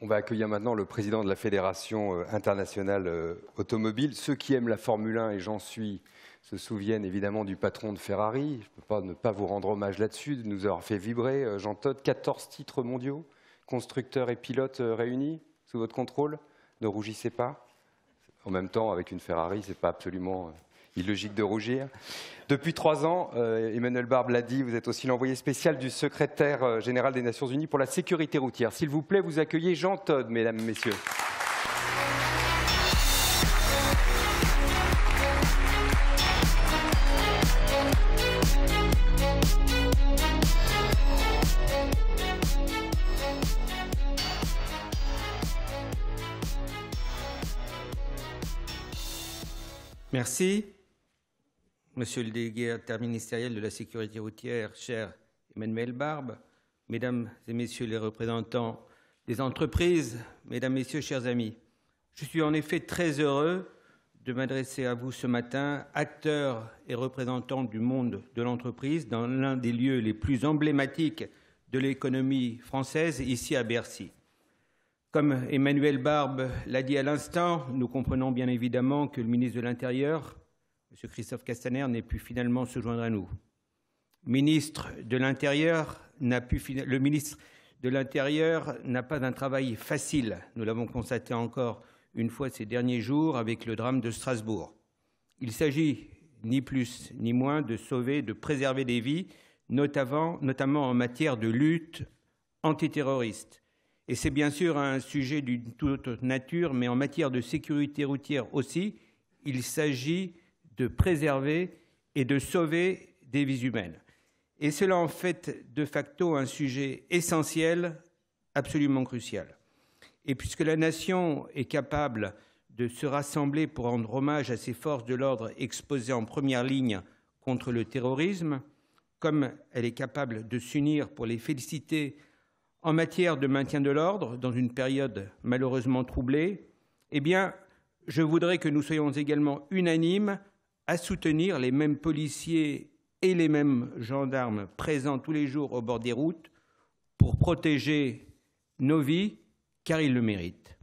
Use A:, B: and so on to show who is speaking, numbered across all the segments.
A: On va accueillir maintenant le président de la Fédération internationale automobile. Ceux qui aiment la Formule 1, et j'en suis, se souviennent évidemment du patron de Ferrari. Je ne peux pas vous rendre hommage là-dessus, de nous avoir fait vibrer. Jean Todt, 14 titres mondiaux, constructeurs et pilotes réunis sous votre contrôle. Ne rougissez pas. En même temps, avec une Ferrari, ce n'est pas absolument illogique de rougir. Depuis 3 ans, Emmanuel Barbe l'a dit, vous êtes aussi l'envoyé spécial du secrétaire général des Nations Unies pour la sécurité routière. S'il vous plaît, vous accueillez Jean Todt, mesdames et messieurs.
B: Merci. Monsieur le délégué interministériel de la sécurité routière, cher Emmanuel Barbe, Mesdames et Messieurs les représentants des entreprises, Mesdames, Messieurs, chers amis, je suis en effet très heureux de m'adresser à vous ce matin, acteurs et représentants du monde de l'entreprise, dans l'un des lieux les plus emblématiques de l'économie française, ici à Bercy. Comme Emmanuel Barbe l'a dit à l'instant, nous comprenons bien évidemment que le ministre de l'Intérieur, M. Christophe Castaner, n'ait pu finalement se joindre à nous. Le ministre de l'Intérieur n'a pas un travail facile. Nous l'avons constaté encore une fois ces derniers jours avec le drame de Strasbourg. Il s'agit ni plus ni moins de sauver, de préserver des vies, notamment en matière de lutte antiterroriste. Et c'est bien sûr un sujet d'une toute autre nature, mais en matière de sécurité routière aussi, il s'agit de préserver et de sauver des vies humaines. Et cela en fait de facto un sujet essentiel, absolument crucial. Et puisque la nation est capable de se rassembler pour rendre hommage à ces forces de l'ordre exposées en première ligne contre le terrorisme, comme elle est capable de s'unir pour les féliciter en matière de maintien de l'ordre dans une période malheureusement troublée, eh bien, je voudrais que nous soyons également unanimes à soutenir les mêmes policiers et les mêmes gendarmes présents tous les jours au bord des routes pour protéger nos vies, car ils le méritent.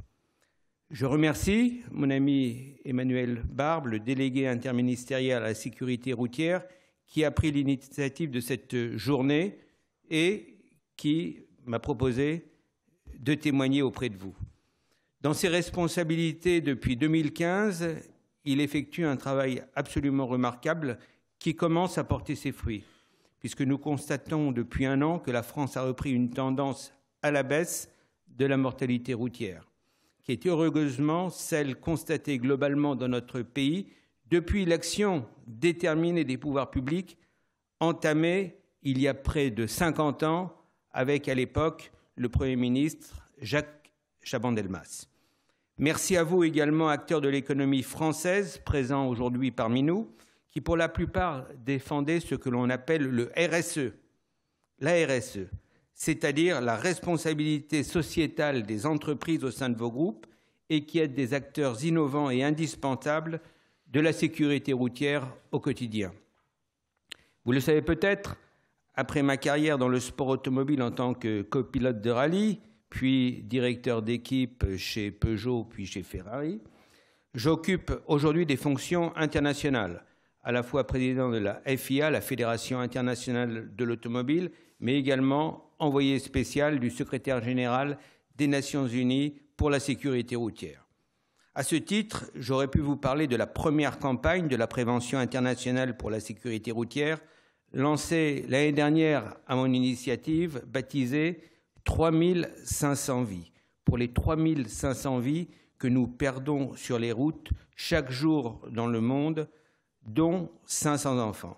B: Je remercie mon ami Emmanuel Barbe, le délégué interministériel à la sécurité routière, qui a pris l'initiative de cette journée et qui m'a proposé de témoigner auprès de vous. Dans ses responsabilités depuis 2015, il effectue un travail absolument remarquable qui commence à porter ses fruits, puisque nous constatons depuis 1 an que la France a repris une tendance à la baisse de la mortalité routière, qui est heureusement celle constatée globalement dans notre pays depuis l'action déterminée des pouvoirs publics entamée il y a près de 50 ans avec, à l'époque, le Premier ministre Jacques Chaban-Delmas. Merci à vous également, acteurs de l'économie française, présents aujourd'hui parmi nous, qui pour la plupart défendaient ce que l'on appelle le RSE. La RSE, c'est-à-dire la responsabilité sociétale des entreprises au sein de vos groupes et qui êtes des acteurs innovants et indispensables de la sécurité routière au quotidien. Vous le savez peut-être, après ma carrière dans le sport automobile en tant que copilote de rallye, puis directeur d'équipe chez Peugeot, puis chez Ferrari, j'occupe aujourd'hui des fonctions internationales, à la fois président de la FIA, la Fédération internationale de l'automobile, mais également envoyé spécial du secrétaire général des Nations Unies pour la sécurité routière. À ce titre, j'aurais pu vous parler de la première campagne de la prévention internationale pour la sécurité routière, lancée l'année dernière à mon initiative, baptisée 3500 vies, pour les 3500 vies que nous perdons sur les routes chaque jour dans le monde, dont 500 enfants.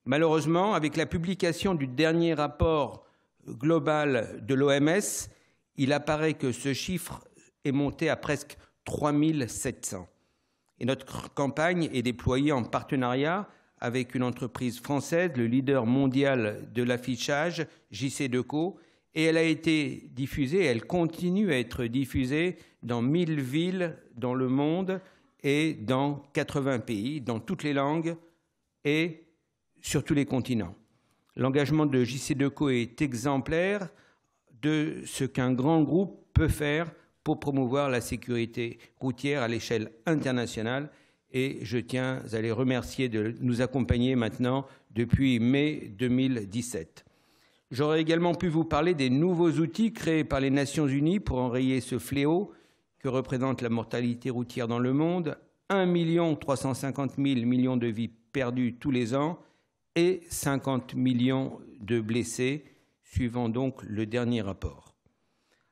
B: Malheureusement, avec la publication du dernier rapport global de l'OMS, il apparaît que ce chiffre est monté à presque 3700. Et notre campagne est déployée en partenariat avec une entreprise française, le leader mondial de l'affichage, JC Deco, et elle a été diffusée, elle continue à être diffusée dans 1000 villes dans le monde et dans 80 pays, dans toutes les langues et sur tous les continents. L'engagement de JC Deco est exemplaire de ce qu'un grand groupe peut faire pour promouvoir la sécurité routière à l'échelle internationale. Et je tiens à les remercier de nous accompagner maintenant depuis mai 2017. J'aurais également pu vous parler des nouveaux outils créés par les Nations Unies pour enrayer ce fléau que représente la mortalité routière dans le monde, 1 350 000 millions de vies perdues tous les ans et 50 millions de blessés, suivant donc le dernier rapport.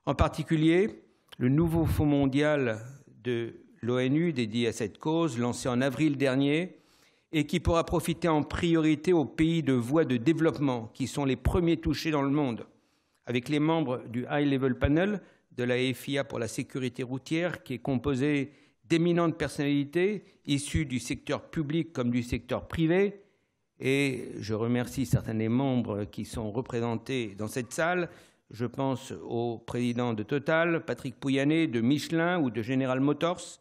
B: En particulier, le nouveau Fonds mondial de l'ONU dédié à cette cause, lancé en avril dernier, et qui pourra profiter en priorité aux pays de voie de développement, qui sont les premiers touchés dans le monde, avec les membres du High Level Panel de la FIA pour la sécurité routière, qui est composé d'éminentes personnalités issues du secteur public comme du secteur privé. Et je remercie certains des membres qui sont représentés dans cette salle. Je pense au président de Total, Patrick Pouyanné, de Michelin ou de General Motors.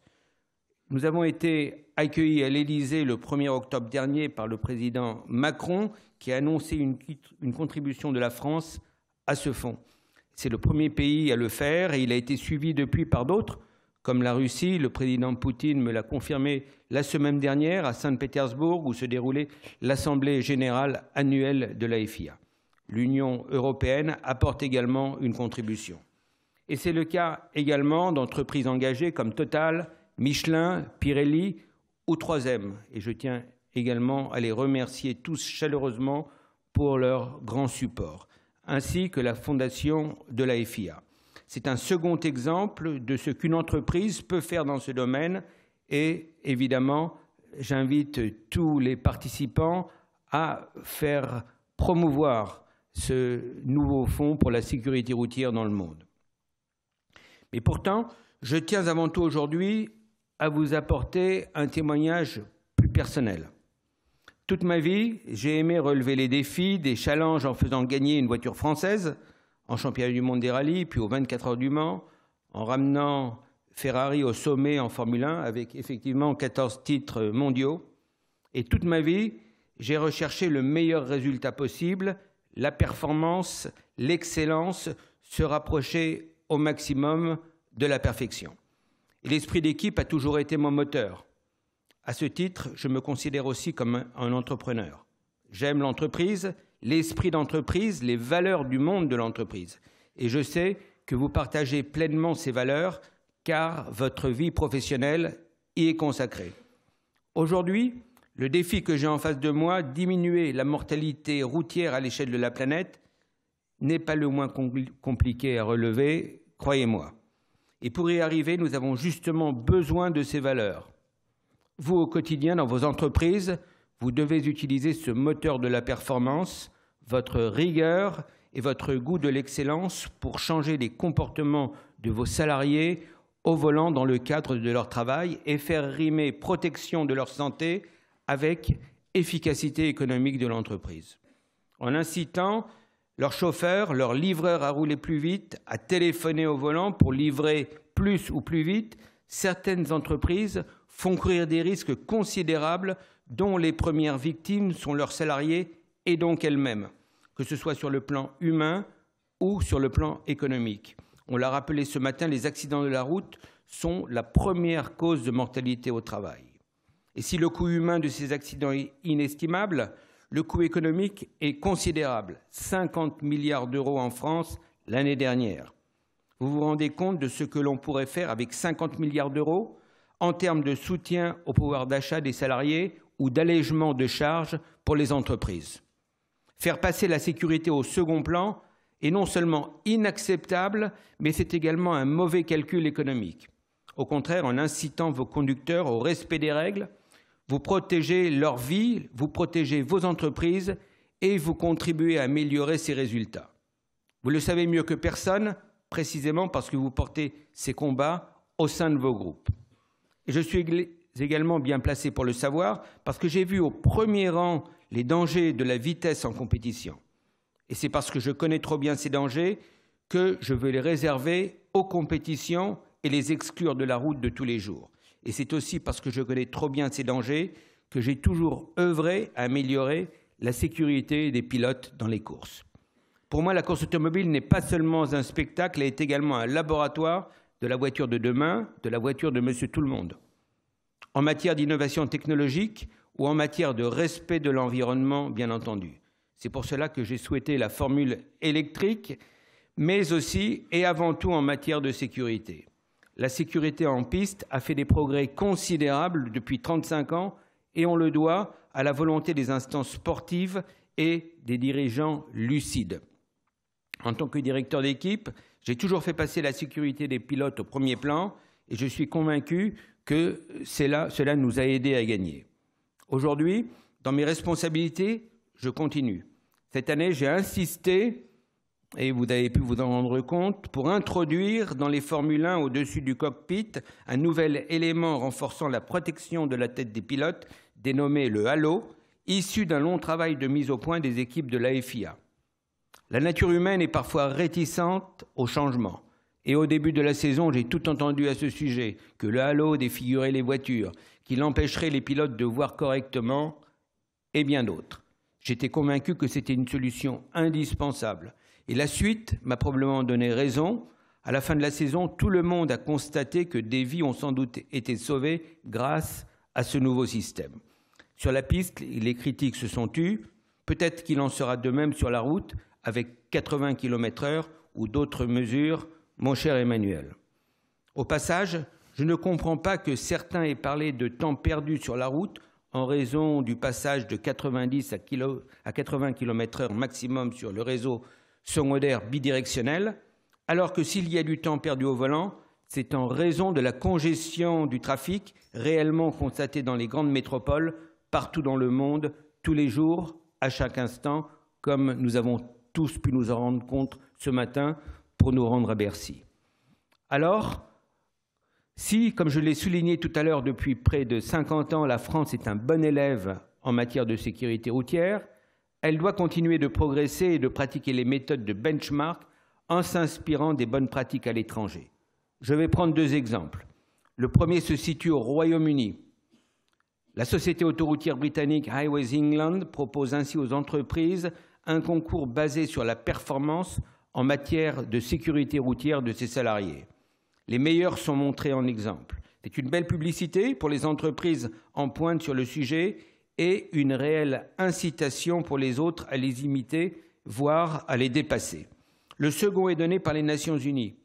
B: Nous avons été accueillis à l'Élysée le 1er octobre dernier par le président Macron, qui a annoncé une contribution de la France à ce fonds. C'est le premier pays à le faire et il a été suivi depuis par d'autres, comme la Russie. Le président Poutine me l'a confirmé la semaine dernière à Saint-Pétersbourg, où se déroulait l'Assemblée générale annuelle de la FIA. L'Union européenne apporte également une contribution. Et c'est le cas également d'entreprises engagées comme Total, Michelin, Pirelli ou 3M. Et je tiens également à les remercier tous chaleureusement pour leur grand support, ainsi que la fondation de la FIA. C'est un second exemple de ce qu'une entreprise peut faire dans ce domaine et évidemment, j'invite tous les participants à faire promouvoir ce nouveau fonds pour la sécurité routière dans le monde. Mais pourtant, je tiens avant tout aujourd'hui à vous apporter un témoignage plus personnel. Toute ma vie, j'ai aimé relever les défis, des challenges en faisant gagner une voiture française, en championnat du monde des rallyes, puis aux 24 heures du Mans, en ramenant Ferrari au sommet en Formule 1 avec effectivement 14 titres mondiaux. Et toute ma vie, j'ai recherché le meilleur résultat possible, la performance, l'excellence, se rapprocher au maximum de la perfection. Et l'esprit d'équipe a toujours été mon moteur. À ce titre, je me considère aussi comme un entrepreneur. J'aime l'entreprise, l'esprit d'entreprise, les valeurs du monde de l'entreprise. Et je sais que vous partagez pleinement ces valeurs car votre vie professionnelle y est consacrée. Aujourd'hui, le défi que j'ai en face de moi, diminuer la mortalité routière à l'échelle de la planète, n'est pas le moins compliqué à relever, croyez-moi. Et pour y arriver, nous avons justement besoin de ces valeurs. Vous, au quotidien, dans vos entreprises, vous devez utiliser ce moteur de la performance, votre rigueur et votre goût de l'excellence pour changer les comportements de vos salariés au volant dans le cadre de leur travail et faire rimer protection de leur santé avec efficacité économique de l'entreprise. En incitant leurs chauffeurs, leurs livreurs à rouler plus vite, à téléphoner au volant pour livrer plus ou plus vite, certaines entreprises font courir des risques considérables dont les premières victimes sont leurs salariés et donc elles-mêmes, que ce soit sur le plan humain ou sur le plan économique. On l'a rappelé ce matin, les accidents de la route sont la première cause de mortalité au travail. Et si le coût humain de ces accidents est inestimable, le coût économique est considérable, 50 milliards d'euros en France l'année dernière. Vous vous rendez compte de ce que l'on pourrait faire avec 50 milliards d'euros en termes de soutien au pouvoir d'achat des salariés ou d'allègement de charges pour les entreprises. Faire passer la sécurité au second plan est non seulement inacceptable, mais c'est également un mauvais calcul économique. Au contraire, en incitant vos conducteurs au respect des règles, vous protégez leur vie, vous protégez vos entreprises et vous contribuez à améliorer ces résultats. Vous le savez mieux que personne, précisément parce que vous portez ces combats au sein de vos groupes. Et je suis également bien placé pour le savoir parce que j'ai vu au premier rang les dangers de la vitesse en compétition. Et c'est parce que je connais trop bien ces dangers que je veux les réserver aux compétitions et les exclure de la route de tous les jours. Et c'est aussi parce que je connais trop bien ces dangers que j'ai toujours œuvré à améliorer la sécurité des pilotes dans les courses. Pour moi, la course automobile n'est pas seulement un spectacle, elle est également un laboratoire de la voiture de demain, de la voiture de Monsieur Tout-le-Monde. En matière d'innovation technologique ou en matière de respect de l'environnement, bien entendu. C'est pour cela que j'ai souhaité la formule électrique, mais aussi et avant tout en matière de sécurité. La sécurité en piste a fait des progrès considérables depuis 35 ans et on le doit à la volonté des instances sportives et des dirigeants lucides. En tant que directeur d'équipe, j'ai toujours fait passer la sécurité des pilotes au premier plan et je suis convaincu que cela nous a aidés à gagner. Aujourd'hui, dans mes responsabilités, je continue. Cette année, j'ai insisté, et vous avez pu vous en rendre compte, pour introduire dans les Formule 1 au-dessus du cockpit un nouvel élément renforçant la protection de la tête des pilotes, dénommé le halo, issu d'un long travail de mise au point des équipes de la FIA. La nature humaine est parfois réticente au changement. Et au début de la saison, j'ai tout entendu à ce sujet, que le halo défigurait les voitures, qu'il empêcherait les pilotes de voir correctement, et bien d'autres. J'étais convaincu que c'était une solution indispensable. Et la suite m'a probablement donné raison. À la fin de la saison, tout le monde a constaté que des vies ont sans doute été sauvées grâce à ce nouveau système. Sur la piste, les critiques se sont tues. Peut-être qu'il en sera de même sur la route, avec 80 km/h ou d'autres mesures, mon cher Emmanuel. Au passage, je ne comprends pas que certains aient parlé de temps perdu sur la route en raison du passage de 90 à 80 km/h maximum sur le réseau secondaire bidirectionnel, alors que s'il y a du temps perdu au volant, c'est en raison de la congestion du trafic réellement constatée dans les grandes métropoles, partout dans le monde, tous les jours, à chaque instant, comme nous avons tous pu nous en rendre compte ce matin pour nous rendre à Bercy. Alors, si, comme je l'ai souligné tout à l'heure, depuis près de 50 ans, la France est un bon élève en matière de sécurité routière, elle doit continuer de progresser et de pratiquer les méthodes de benchmark en s'inspirant des bonnes pratiques à l'étranger. Je vais prendre 2 exemples. Le premier se situe au Royaume-Uni. La société autoroutière britannique Highways England propose ainsi aux entreprises un concours basé sur la performance en matière de sécurité routière de ses salariés. Les meilleurs sont montrés en exemple. C'est une belle publicité pour les entreprises en pointe sur le sujet et une réelle incitation pour les autres à les imiter, voire à les dépasser. Le second est donné par les Nations Unies.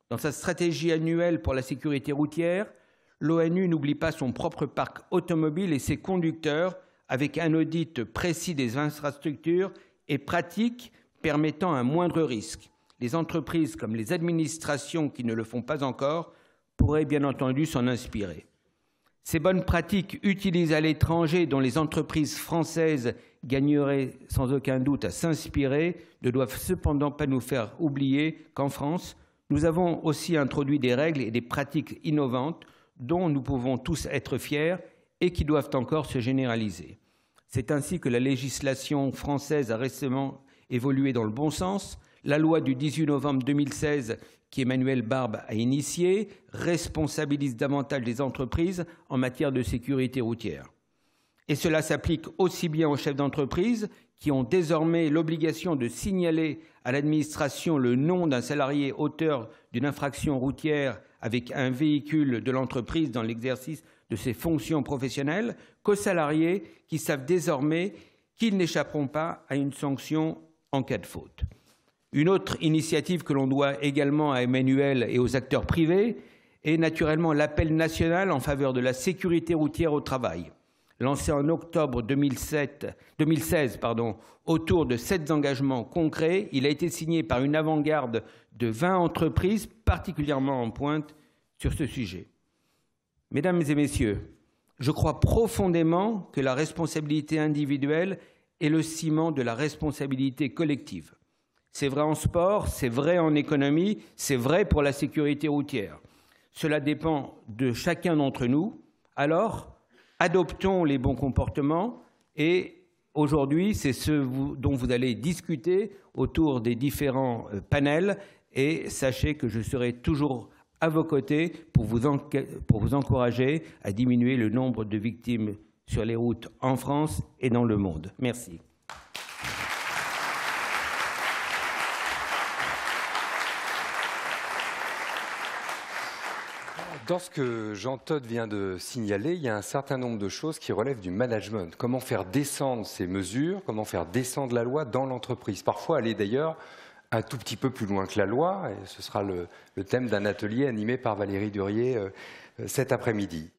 B: Dans sa stratégie annuelle pour la sécurité routière, l'ONU n'oublie pas son propre parc automobile et ses conducteurs avec un audit précis des infrastructures et pratiques permettant un moindre risque. Les entreprises comme les administrations qui ne le font pas encore pourraient bien entendu s'en inspirer. Ces bonnes pratiques utilisées à l'étranger dont les entreprises françaises gagneraient sans aucun doute à s'inspirer ne doivent cependant pas nous faire oublier qu'en France, nous avons aussi introduit des règles et des pratiques innovantes dont nous pouvons tous être fiers et qui doivent encore se généraliser. C'est ainsi que la législation française a récemment évolué dans le bon sens. La loi du 18 novembre 2016, qu'Emmanuel Barbe a initiée, responsabilise davantage les entreprises en matière de sécurité routière. Et cela s'applique aussi bien aux chefs d'entreprise qui ont désormais l'obligation de signaler à l'administration le nom d'un salarié auteur d'une infraction routière avec un véhicule de l'entreprise dans l'exercice de ses fonctions professionnelles, qu'aux salariés qui savent désormais qu'ils n'échapperont pas à une sanction en cas de faute. Une autre initiative que l'on doit également à Emmanuel et aux acteurs privés est naturellement l'appel national en faveur de la sécurité routière au travail. Lancé en octobre 2016 autour de 7 engagements concrets, il a été signé par une avant-garde de 20 entreprises particulièrement en pointe sur ce sujet. Mesdames et messieurs, je crois profondément que la responsabilité individuelle est le ciment de la responsabilité collective. C'est vrai en sport, c'est vrai en économie, c'est vrai pour la sécurité routière. Cela dépend de chacun d'entre nous. Alors, adoptons les bons comportements et aujourd'hui, c'est ce dont vous allez discuter autour des différents panels et sachez que je serai toujours à vos côtés pour vous encourager à diminuer le nombre de victimes sur les routes en France et dans le monde. Merci.
A: Dans ce que Jean-Todt vient de signaler, il y a un certain nombre de choses qui relèvent du management. Comment faire descendre ces mesures, comment faire descendre la loi dans l'entreprise. Parfois aller d'ailleurs un tout petit peu plus loin que la loi, et ce sera le thème d'un atelier animé par Valérie Durier cet après-midi.